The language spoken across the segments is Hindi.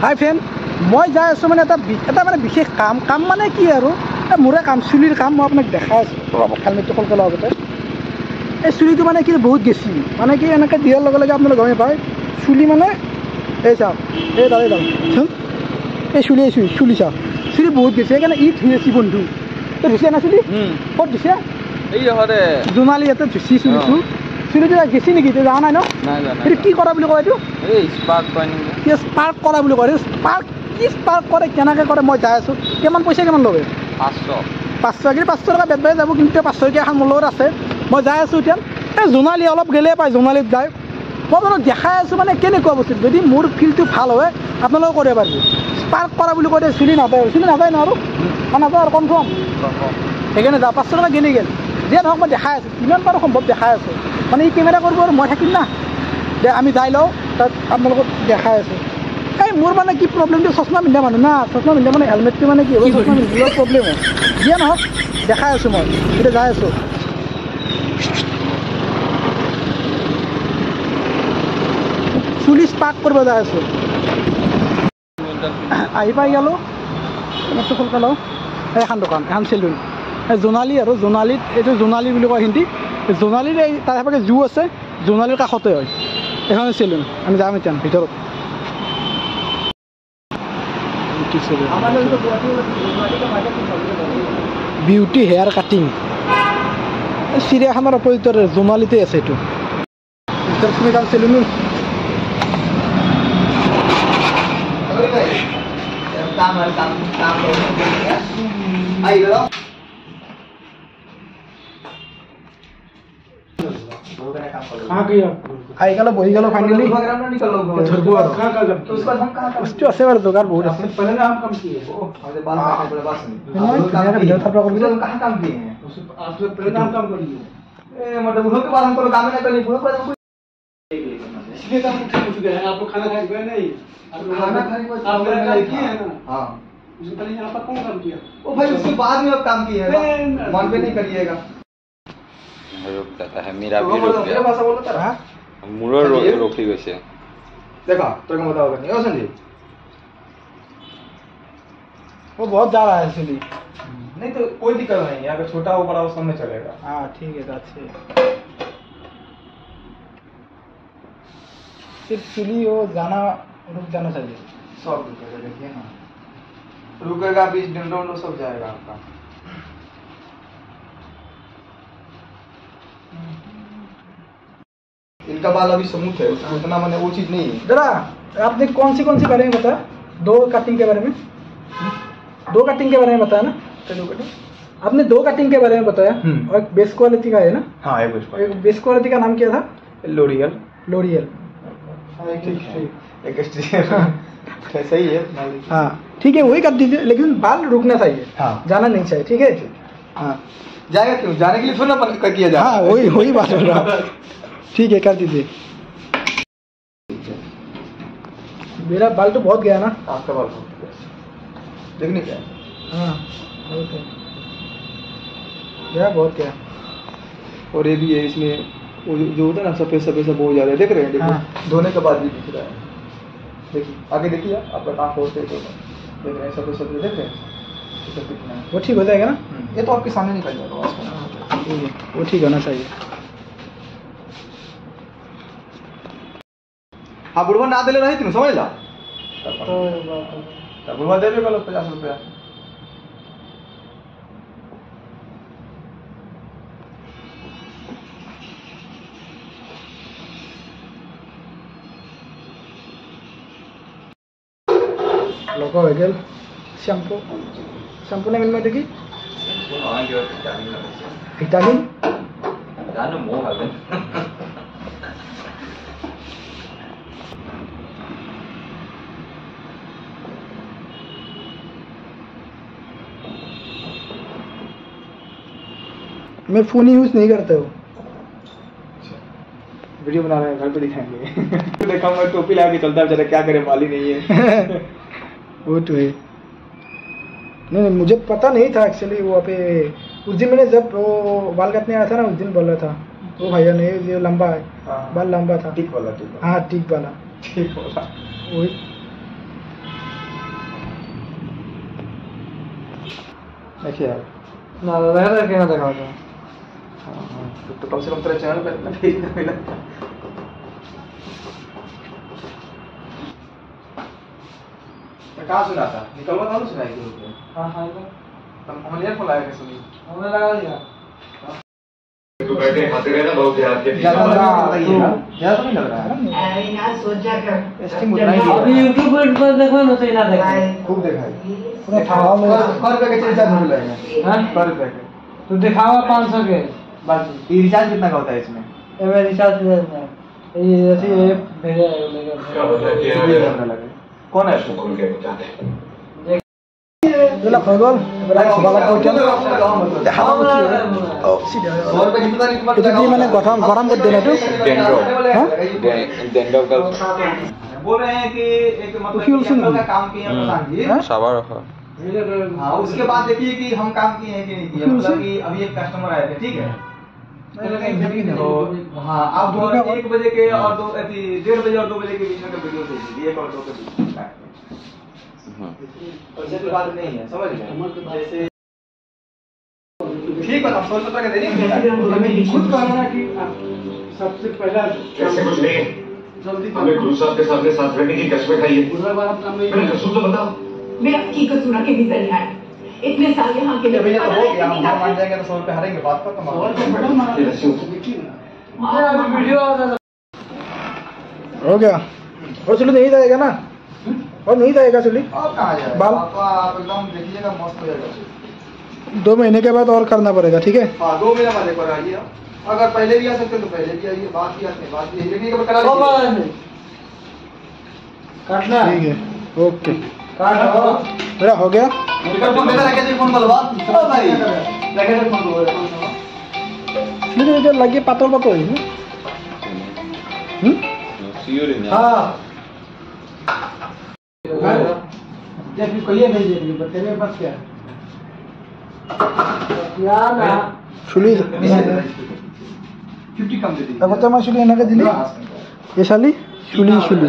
হাই ফ্ৰেণ্ড, মই যাই আছোঁ মানে এটা মানে বিশেষ কাম মানে কি আৰু মোৰে কাম, চুলিৰ কাম। মই আপোনাক দেখাই আছোঁ, হেলমেটটো সোনকালে আগতে। এই চুলিটো মানে কি বহুত গেছি, মানে কি এনেকৈ দিয়াৰ লগে লগে আপোনালোকে গমেই পায় চুলি মানে এই চাওক, এই দাদা চাওক, এই চুলি চাওক, চুলি বহুত গেছি। সেইকাৰণে ই ধুই আছে বন্ধু। তই ধুইছে না চুলি? ক'ত ধুইছে? এই জোনালী ইয়াতে ধুইছি চুলিটো। চুলিটো গেছি নেকি? তই যোৱা নাই ন? এইটো কি কৰা বুলি কয়? এইটো স্পাৰ্ক কৰা বুলি কয়। স্পাৰ্ক কৰে কেনেকৈ কৰে? মই যাই আছোঁ। কিমান পইচা কিমান ল'ব? 500 কিন্তু 500 টকা বেদ বাই যাব, কিন্তু 500 টকীয়া এখন মোৰ লগত আছে। মই যাই আছোঁ এতিয়া। এই জোনালী অলপ গেলে পায়, জোনালীত যায়। মই আপোনাক দেখাই আছোঁ মানে কেনেকুৱা বস্তু। যদি মোৰ ফিল্ডটো ভাল হয় আপোনালোকেও কৰিব পাৰিব। স্পাৰ্ক কৰা বুলি কয়, চুলি নাযায় ন আৰু নাযায় আৰু কনফাৰ্ম। সেইকাৰণে যাওঁ, 500 টকা গেলি গেল। যিয়ে নহওক মই দেখাই আছোঁ, যিমান পাৰোঁ সম্ভৱ দেখাই আছোঁ। মানে ই কেমেৰা কৰিব আৰু মই থাকিম না, যে আমি যাই লওঁ, তাত আপোনালোকক দেখাই আছোঁ। এই মোৰ মানে কি প্ৰব্লেমটো, চশমা পিন্ধা মানুহ না, চশমা পিন্ধা মানে হেলমেটটো মানে কি হ'ব, চশমা পিন্ধিলেও প্ৰব্লেম হয়। যিয়ে নহওক দেখাই আছোঁ, মই এতিয়া যাই আছোঁ। চুলি স্পাৰ্ক কৰিব যাই আছোঁ। আহি পাই গ'লোঁ, হেলমেটটো সোনকালে লওঁ। এখন দোকান, এখন চেলুন, জোনালী আৰু জোনালীত, এইটো জোনালী বুলি কয় হিন্দী। জোনালীৰ এই তাৰ এফালে জু আছে, জোনালীৰ কাষতে হয় এখন চেলুন। আমি যাম এতিয়া ভিতৰত। বিউটি হেয়াৰ কাটিং, চিৰিয়াখানাৰ অপজিটৰ জোনালীতে আছে এইটো। চেলুন আহি গেল, বহি গেল ফাইনেলি। ধরবো বস্তু আছে বাৰু, যোগাৰ বহুত আছে। रुक जाता है, मेरा भी रुक गया। मुरो रोकी वैसे देखा तो क्या बताओगे? नहीं हो संजीव, वो बहुत जा रहा है इसलिए। नहीं तो कोई दिक्कत नहीं है, अगर छोटा हो बड़ा हो सब में चलेगा। हाँ ठीक है, अच्छे सिर्फ चुली हो जाना, रुक जाना चाहिए। सब रुकेगा, देखिए ना, रुकेगा 20 दिन रोड सब जाएगा आपका। इनका बाल अभी स्मूथ है, उसको उतना मैंने वो चीज नहीं है। जरा आपने कौन सी बारे में बताया? दो कटिंग के बारे में, दो कटिंग के बारे में बताया ना? आपने 2 कटिंग के बारे में बताया, और बेस क्वालिटी का है ना? हाँ, एक बेस क्वालिटी का नाम क्या था? लोरियल। सही है। हाँ ठीक है, वही कर दीजिए, लेकिन बाल रुकना चाहिए। हाँ, जाना नहीं चाहिए, ठीक है? हाँ जाएगा क्यों? जाने के लिए थोड़ा ना किया जाए। हाँ वही बात हो रहा। ठीक है, कर दीजिए। मेरा बाल तो बहुत गया ना। आपका बाल देखने क्या? हाँ ओके, गया बहुत गया। और ये भी है, इसमें वो जो होता है ना सफेद सफेद बहुत ज्यादा, देख रहे हैं? देखो हाँ। धोने के बाद भी दिख रहा है। देखिए आगे, देखिए आपका आँख होते देख रहे हैं, सफेद सफेद देख रहे हैं? वो ठीक हो जाएगा ना? ये तो आपके सामने निकल जाएगा। वो ठीक होना चाहिए। हाँ, बुढ़वा ना दिले रही थी समझ ला, बुढ़वा दे 50 रुपया। लोगों हो गया शैम्पू नहीं मिल में देखी विटामिन जानो मो हगन मैं फोन यूज नहीं करता हूँ। वीडियो बना रहे हैं, घर पे दिखाएंगे। देखा मैं टोपी लगा के चलता है बेचारा, क्या करे, माली नहीं है। वो तो है। नहीं मुझे पता नहीं था एक्चुअली। वहाँ पे उस दिन मैंने जब वो बाल काटने आया था ना, उस दिन बोला था वो भैया ने, ये लंबा है, बाल लंबा था। टिक वाला। हाँ टिक वाला। ठीक वाला वही देखिए आप ना देखा देखा तो कम से कम तेरे चैनल पे इतना भेज दे मिला कहाँ सुना था निकलवा था ना सुनाई थी हाँ हाँ तुम हम ईयरफोन लगाए के सुनी हमने लगा दिया तो बैठे खाते रहे ना बहुत ध्यान के ज्यादा तो नहीं लग रहा है अभी यूट्यूब पर देखो ना तो ना देखो खूब देखा है पूरा थावा में पर रुपए के रिचार्ज मिल रहे हैं हाँ पर रुपए के तो दिखावा 500 के बाकी ये रिचार्ज कितना का होता है इसमें ये रिचार्ज ये ऐसी ऐप भेजा है क्या बता कितने दिया करने लगे कौन है इसको खोल के बताते बोला खगोल बोला खगोल को क्या देखावा ओ सीधा 100 रुपए कितना नहीं तुम्हारे तो जी मैंने गरम गरम कर देना तो डेंडो का बोल रहे हैं कि एक मतलब फ्यूल कि हम लोग का काम किए हैं प्रधान जी सावा रखा हाँ उसके बाद देखिए कि हम काम किए हैं कि नहीं किए मतलब कि अभी एक कस्टमर आए थे ठीक है तो हाँ आप दोनों 1 बजे के और 1:30 बजे और 2 बजे के बीच में वीडियो दे दीजिए 1 और 2 के बीच में वैसे तो बात नहीं है समझ गए जैसे ठीक है हम 100 का दे देंगे खुद कहना कि सबसे पहला कैसे कुछ नहीं जल्दी हमें गुरु साहब के सामने साथ रहने की कसमें खाई है मेरा कसूर तो बताओ मेरा की कसूर के भीतर है इतने साल यहाँ के ये भैया तो हो गया हम मान जाएंगे तो 100 रुपए हरेंगे बात खत्म वीडियो हो गया और चलो नहीं जाएगा ना और नहीं जाएगा चली अब कहाँ जाएगा बाल आप एकदम देखिएगा मस्त हो जाएगा 2 महीने के बाद और करना पड़ेगा ठीक है हाँ 2 महीने बाद एक बार आइए अगर पहले भी आ सकते तो पहले भी आइए बात ही आते बात ही लेकिन एक बार करा लीजिए काटना ठीक है ओके काट मेरा हो गया फोन देता रखे फोन कर बात चलो भाई रखे फोन दो मुझे जो लगे पातल पातल है सीओ रे हाँ जब भी कहिए भेज दे बच्चे मेरे पास क्या यार ना सुली 50 कम दे दीजिए बच्चा मैं सुली ना के दिली ये साली सुली सुली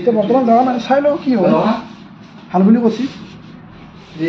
तो बर्तमान गाँव ना चाই लो কি হয় হালবুলি কৈছি जी